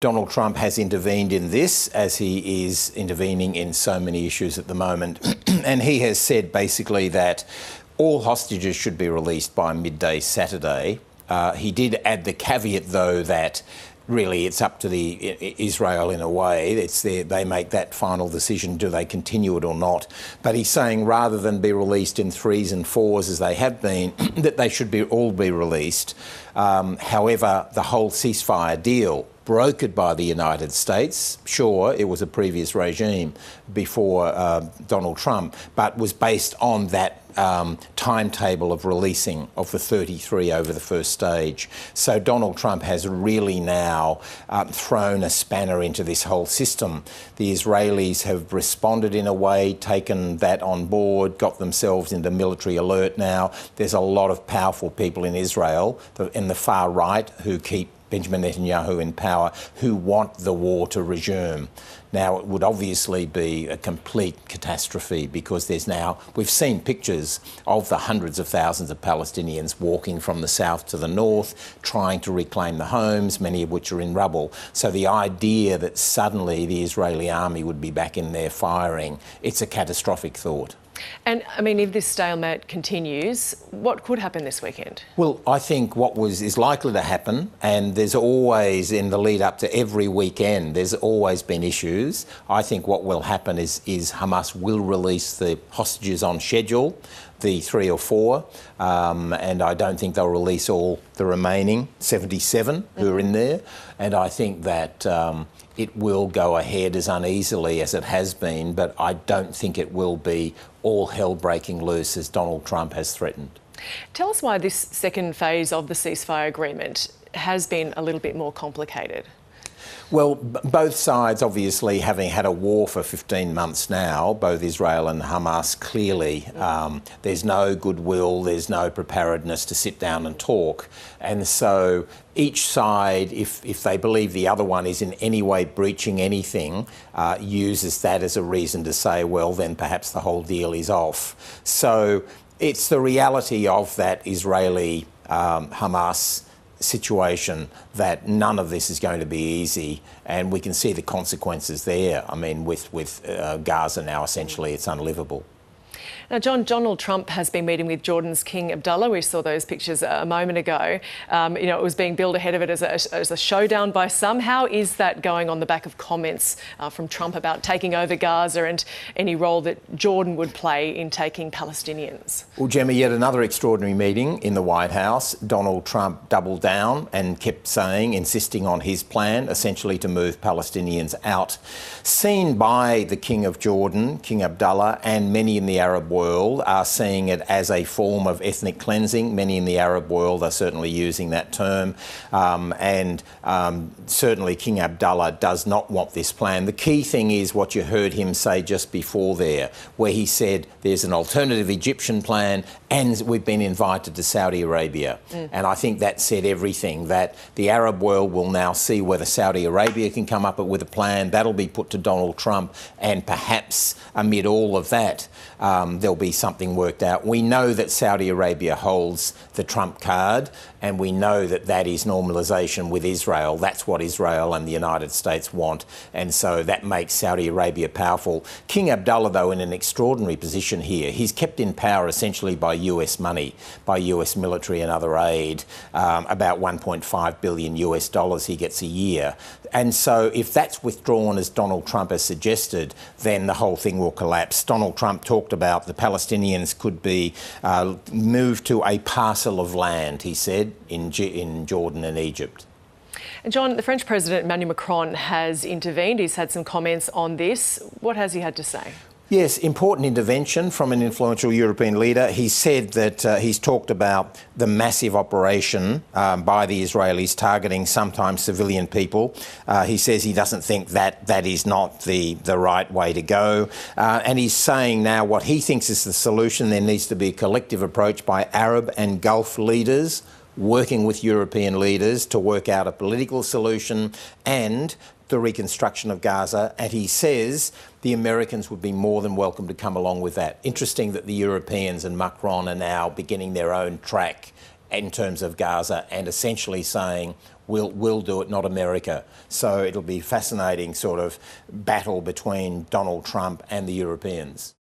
Donald Trump has intervened in this, as he is intervening in so many issues at the moment. And he has said basically that all hostages should be released by midday Saturday. He did add the caveat, though, that really it's up to Israel in a way. They make that final decision, do they continue it or not. But he's saying rather than be released in threes and fours as they have been, that they should all be released. However, the whole ceasefire deal brokered by the United States, sure, it was a previous regime before Donald Trump, but was based on that timetable of releasing of the 33 over the first stage. So Donald Trump has really now thrown a spanner into this whole system. The Israelis have responded in a way, taken that on board, got themselves into military alert now. There's a lot of powerful people in Israel, in the far right, who keep Benjamin Netanyahu in power, who want the war to resume. Now, it would obviously be a complete catastrophe because we've seen pictures of the hundreds of thousands of Palestinians walking from the south to the north, trying to reclaim the homes, many of which are in rubble. So the idea that suddenly the Israeli army would be back in there firing, it's a catastrophic thought. And, I mean, if this stalemate continues, what could happen this weekend? Well, I think what is likely to happen, and there's always, in the lead up to every weekend, there's always been issues. I think what will happen is Hamas will release the hostages on schedule, the 3 or 4, and I don't think they'll release all the remaining 77 who are in there. And I think that it will go ahead as uneasily as it has been, but I don't think it will be all hell breaking loose as Donald Trump has threatened. Tell us why this second phase of the ceasefire agreement has been a little bit more complicated. Well, both sides, obviously, having had a war for 15 months now, both Israel and Hamas, clearly, there's no goodwill, there's no preparedness to sit down and talk. And so each side, if they believe the other one is in any way breaching anything, uses that as a reason to say, well, then perhaps the whole deal is off. So it's the reality of that Israeli-Hamas situation that none of this is going to be easy, and we can see the consequences there. I mean, with Gaza now, essentially, it's unlivable. Now, John, Donald Trump has been meeting with Jordan's King Abdullah. We saw those pictures a moment ago. It was being billed ahead of it as a showdown by some. How is that going on the back of comments from Trump about taking over Gaza and any role that Jordan would play in taking Palestinians? Well, Gemma, yet another extraordinary meeting in the White House. Donald Trump doubled down and kept insisting on his plan, essentially to move Palestinians out. Seen by the King of Jordan, King Abdullah, and many in the Arab world are seeing it as a form of ethnic cleansing. Many in the Arab world are certainly using that term. Certainly King Abdullah does not want this plan. The key thing is what you heard him say just before there, where he said there's an alternative Egyptian plan and we've been invited to Saudi Arabia. And I think that said everything, that the Arab world will now see whether Saudi Arabia can come up with a plan. That'll be put to Donald Trump, and perhaps amid all of that, there'll be something worked out. We know that Saudi Arabia holds the Trump card, and we know that that is normalisation with Israel. That's what Israel and the United States want, and so that makes Saudi Arabia powerful. King Abdullah, though, in an extraordinary position here. He's kept in power essentially by US money, by US military and other aid, about $1.5 billion he gets a year. And so if that's withdrawn, as Donald Trump has suggested, then the whole thing will collapse. Donald Trump talked about the Palestinians could be moved to a parcel of land, he said, in Jordan and Egypt. And John, the French President Emmanuel Macron has intervened. He's had some comments on this. What has he had to say? Yes, important intervention from an influential European leader. He said that he's talked about the massive operation by the Israelis targeting sometimes civilian people. He says he doesn't think that is not the right way to go. And he's saying now what he thinks is the solution. There needs to be a collective approach by Arab and Gulf leaders working with European leaders to work out a political solution and the reconstruction of Gaza, and he says the Americans would be more than welcome to come along with that. Interesting that the Europeans and Macron are now beginning their own track in terms of Gaza and essentially saying will do it, not America. So it'll be a fascinating sort of battle between Donald Trump and the Europeans.